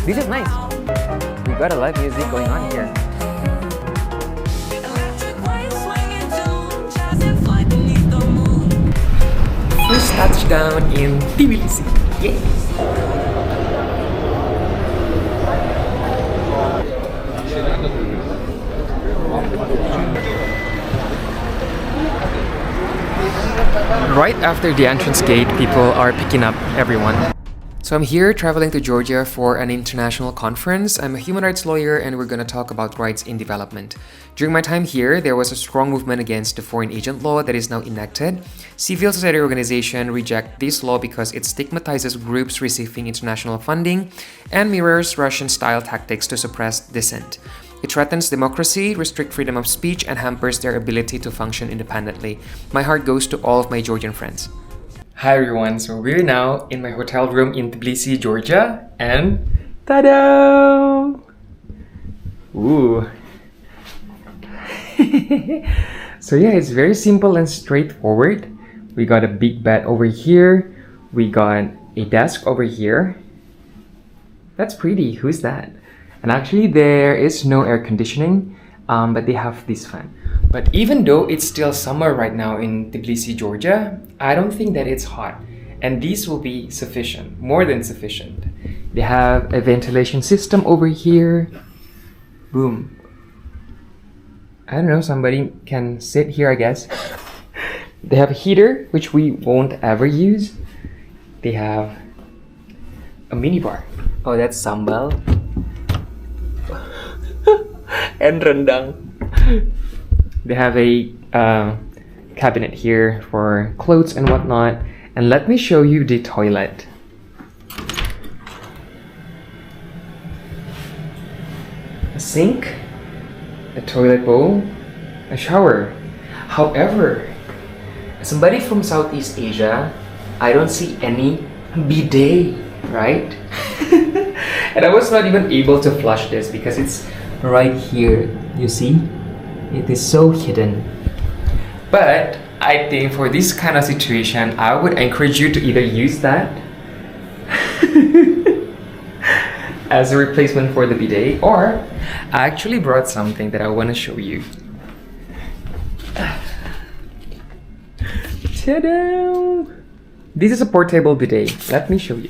This is nice. We got a live music going on here. First touchdown in Tbilisi. Yay! Right after the entrance gate, people are picking up everyone. So I'm here traveling to Georgia for an international conference. I'm a human rights lawyer and we're gonna talk about rights in development. During my time here, there was a strong movement against the foreign agent law that is now enacted. Civil society organizations reject this law because it stigmatizes groups receiving international funding and mirrors Russian-style tactics to suppress dissent. It threatens democracy, restricts freedom of speech, and hampers their ability to function independently. My heart goes to all of my Georgian friends. Hi everyone, so we're now in my hotel room in Tbilisi, Georgia, and ta-da! Ooh. So yeah, it's very simple and straightforward. We got a big bed over here. We got a desk over here. That's pretty. Who's that? And actually there is no air conditioning, but they have this fan. But even though it's still summer right now in Tbilisi, Georgia, I don't think that it's hot. And these will be sufficient, more than sufficient. They have a ventilation system over here. Boom. I don't know, somebody can sit here, I guess. They have a heater, which we won't ever use. They have a mini bar. Oh, that's sambal. And rendang. They have a cabinet here for clothes and whatnot. And let me show you the toilet. A sink, a toilet bowl, a shower. However, as somebody from Southeast Asia, I don't see any bidet, right? And I was not even able to flush this because it's right here. You see? It is so hidden. But I think for this kind of situation, I would encourage you to either use that as a replacement for the bidet, or I actually brought something that I want to show you. Ta-da! This is a portable bidet. Let me show you.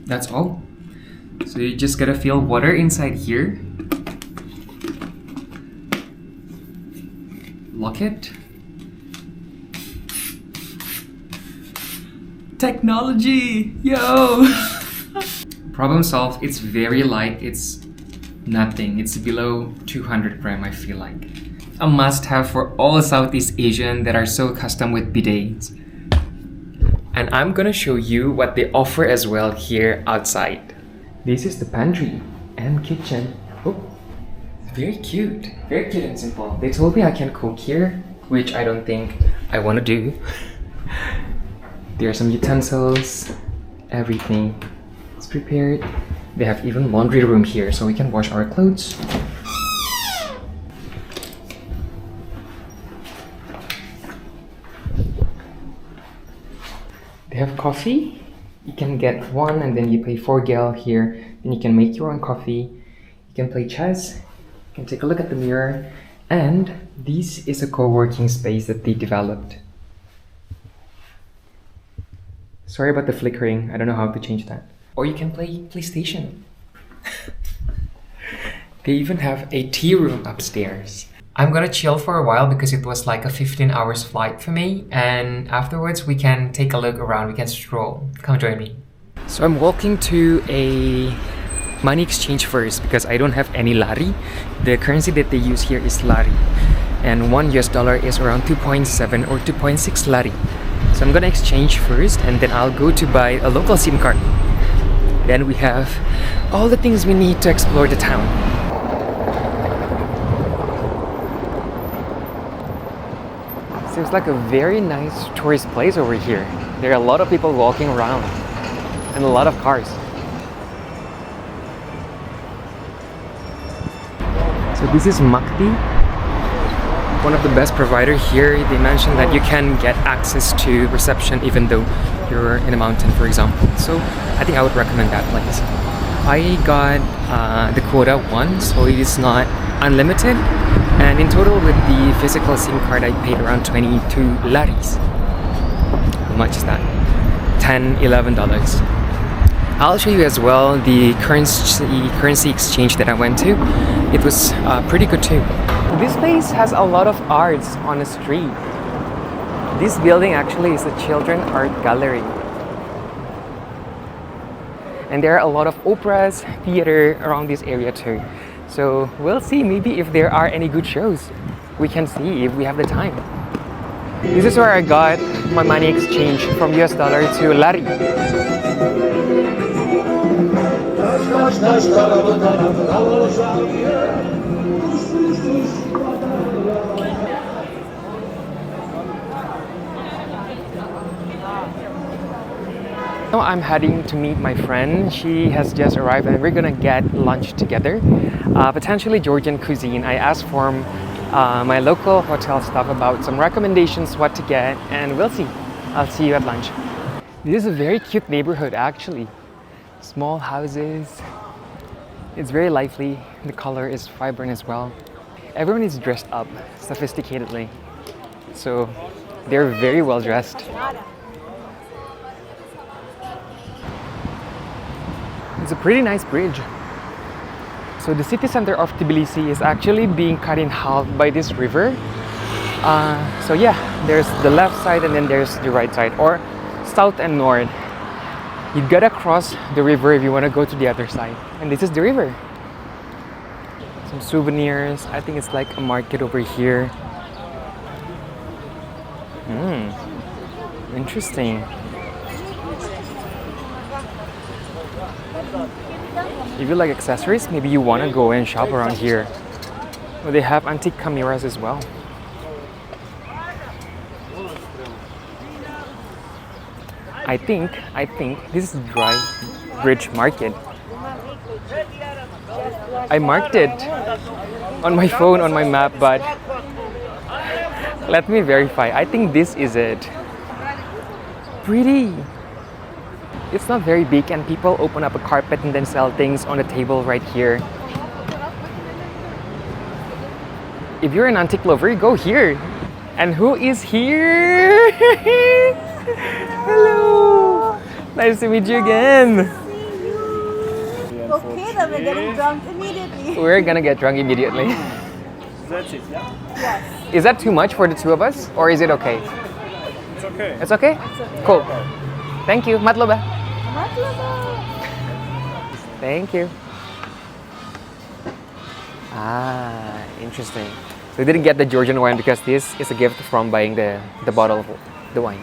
That's all. So you just gotta fill water inside here. Lock it. Technology! Yo! Problem solved. It's very light. It's nothing. It's below 200 gram, I feel like. A must-have for all Southeast Asian that are so accustomed with bidets. And I'm gonna show you what they offer as well here outside. This is the pantry and kitchen. Oh, very cute. Very cute and simple. They told me I can cook here, which I don't think I want to do. There are some utensils, everything is prepared. They have even laundry room here so we can wash our clothes. They have coffee. You can get one and then you pay 4 gal here. Then you can make your own coffee. You can play chess. You can take a look at the mirror. And this is a co-working space that they developed. Sorry about the flickering. I don't know how to change that. Or you can play PlayStation. They even have a tea room upstairs. I'm gonna chill for a while because it was like a 15 hours flight for me, and afterwards we can take a look around, we can stroll. Come join me. So I'm walking to a money exchange first because I don't have any Lari. The currency that they use here is Lari, and $1 is around 2.7 or 2.6 Lari. So I'm gonna exchange first and then I'll go to buy a local SIM card. Then we have all the things we need to explore the town. Seems like a very nice tourist place over here. There are a lot of people walking around and a lot of cars. So this is Makti. one of the best provider here. They mentioned that you can get access to reception even though you're in a mountain, for example. So I think I would recommend that place. I got the quota 1, so it is not unlimited. And in total with the physical SIM card, I paid around 22 Laris. How much is that? $10-11. I'll show you as well the currency exchange that I went to. It was pretty good too. This place has a lot of arts on the street. This building actually is a children art gallery. And there are a lot of operas, theater around this area too. So we'll see maybe if there are any good shows. We can see if we have the time. This is where I got my money exchange from US dollar to Lari. Now I'm heading to meet my friend. She has just arrived and we're gonna get lunch together. Potentially Georgian cuisine. I asked for my local hotel staff about some recommendations what to get, and we'll see. I'll see you at lunch. This is a very cute neighborhood actually. Small houses. It's very lively. The color is vibrant as well. Everyone is dressed up sophisticatedly. So they're very well dressed. It's a pretty nice bridge. So the city center of Tbilisi is actually being cut in half by this river. So yeah, there's the left side and then there's the right side, or south and north. You gotta cross the river if you want to go to the other side. And this is the river. Some souvenirs. I think it's like a market over here. Interesting. If you like accessories, maybe you want to go and shop around here. Well, they have antique cameras as well. I think this is dry bridge market. I marked it on my phone, on my map, but let me verify. I think this is it. Pretty. It's not very big and people open up a carpet and then sell things on the table right here. If you're an antique lover, go here. And who is here? Hello! Nice to meet you again. Okay, then we're getting drunk immediately. We're gonna get drunk immediately. That's it, yeah? Yes. Is that too much for the two of us? Or is it okay? It's okay. It's okay? Cool. Thank you. Matloba. Thank you. Ah, interesting. So we didn't get the Georgian wine because this is a gift from buying the bottle of the wine.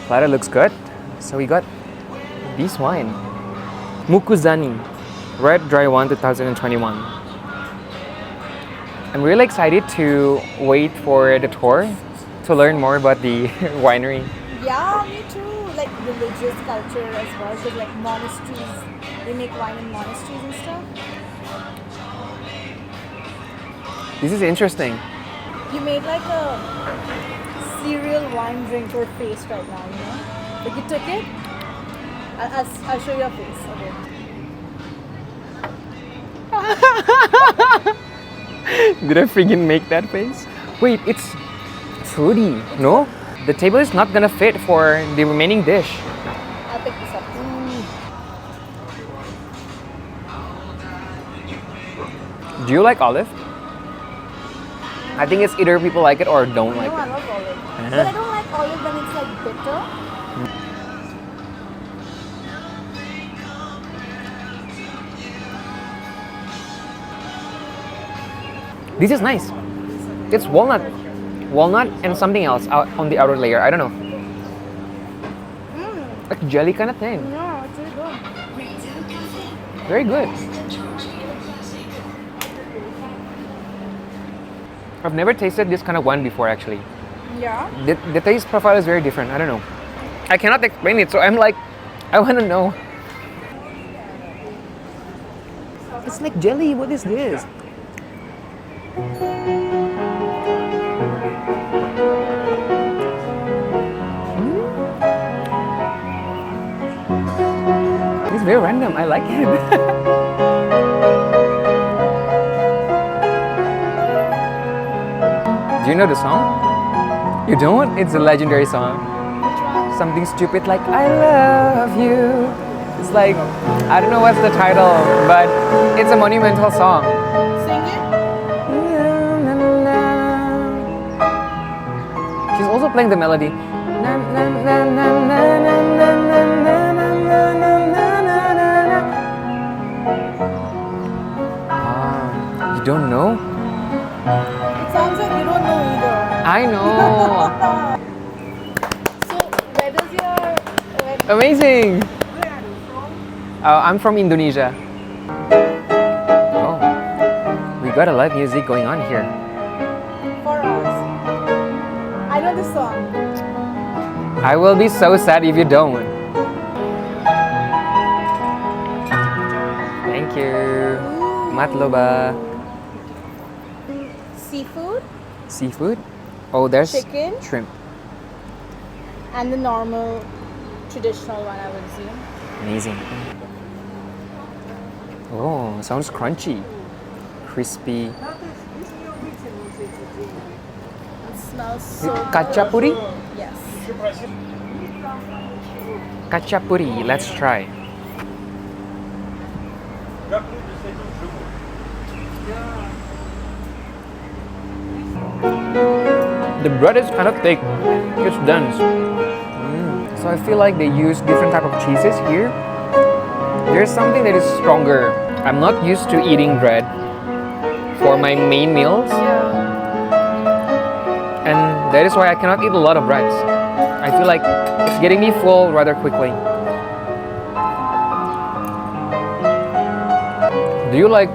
Platter looks good. So we got this wine. Mukuzani. Red Dry One 2021. I'm really excited to wait for the tour to learn more about the winery. Yeah, me too. Like religious culture as well. Because like monasteries, they make wine in monasteries and stuff. This is interesting. You made like a cereal wine drinker face right now, you know? Like you took it. I'll show you your face. Okay. Did I freaking make that face? Wait, it's fruity, no? The table is not gonna fit for the remaining dish. I'll pick this up. Do you like olive? I think it's either people like it or don't like No, I it. love olive. But I don't like olive when it's like bitter. This is nice. It's walnut. Walnut and something else out on the outer layer. I don't know. Like jelly kind of thing. No, it's really good. Very good. I've never tasted this kind of wine before actually. Yeah. The taste profile is very different. I don't know. I cannot explain it, so I'm like, I want to know. It's like jelly. What is this? It's very random. I like it. Do you know the song? You don't? It's a legendary song. Which one? Something stupid like I love you. It's like, I don't know what's the title, but it's a monumental song. Sing it. She's also playing the melody. You don't know? It sounds like you don't know either. I know. So, where does your... Amazing. I'm from Indonesia. Oh, we got a live music going on here. For us. I know this song. I will be so sad if you don't. Thank you. Matloba. Seafood. Seafood? Oh, there's Chicken. shrimp. And the normal, traditional one, I would assume. Amazing. Oh, sounds crunchy. Crispy. It smells so Kachapuri? good. Yes. Kachapuri, let's try. The bread is kind of thick. It's dense. So I feel like they use different type of cheeses here. There's something that is stronger. I'm not used to eating bread for my main meals, Yeah. and that is why I cannot eat a lot of breads. I feel like it's getting me full rather quickly. Do you like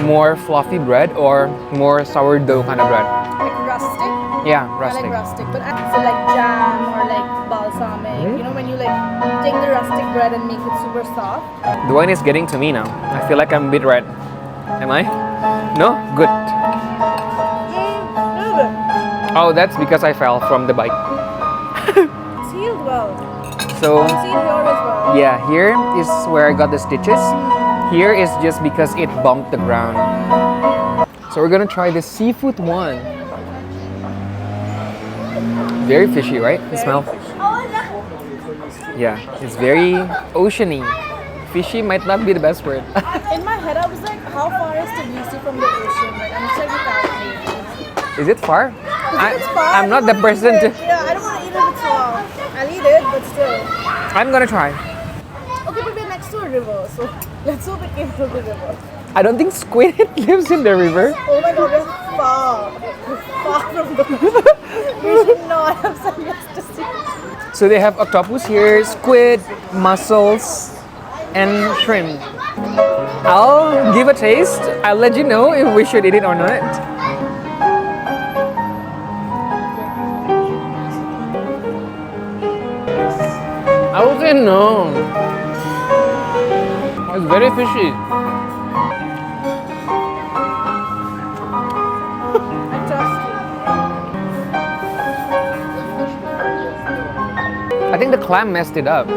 more fluffy bread or more sourdough kind of bread? Like rustic. Yeah, I rustic. like rustic, but so like jam or like balsamic. You know when you like take the rustic bread and make it super soft. The wine is getting to me now. I feel like I'm a bit red. Am I? No? Good. A little bit. Oh, that's because I fell from the bike. Sealed well. So, Sealed here as well. yeah, here is where I got the stitches. Here is just because it bumped the ground. So we're gonna try the seafood one. Very fishy, right? The smell? Yeah, it's very oceany. Fishy might not be the best word. In my head, I was like, how far is Tbilisi from the ocean? Like, I'm trying to calculate. Is it far? It's far. I'm not the person to... Yeah, I don't want to eat it if it's far. I'll eat it, but still. I'm gonna try. Okay, but we're next to a river, so let's hope it came from the river. I don't think squid lives in the river. Oh my god, we're far. We're far from the river. We should not have said yes to see. So they have octopus here, squid, mussels, and shrimp. I'll give a taste. I'll let you know if we should eat it or not. I would say no. It's very fishy. I trust I think the clam messed it up. you.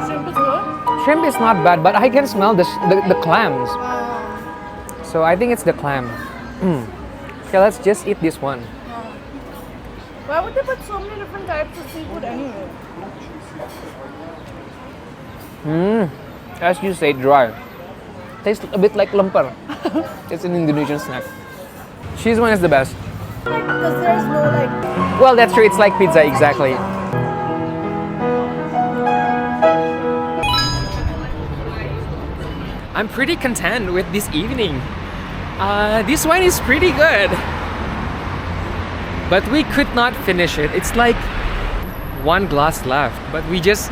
Shrimp is good. Shrimp is not bad, but I can smell the clams. So I think it's the clam. Okay, let's just eat this one. Why would they put so many different types of seafood anyway? As you say, dry. Tastes a bit like lemper. It's an Indonesian snack. Cheese one is the best. Because there's no like. Well, that's true. It's like pizza, exactly. I'm pretty content with this evening. This wine is pretty good. But we could not finish it. It's like one glass left. But we just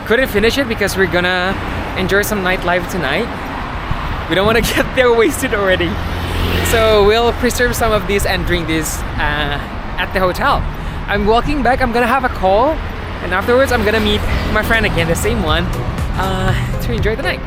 couldn't finish it because we're gonna enjoy some nightlife tonight. We don't want to get there wasted already. So we'll preserve some of these and drink this at the hotel. I'm walking back, I'm gonna have a call, and afterwards I'm gonna meet my friend again, the same one, to enjoy the night.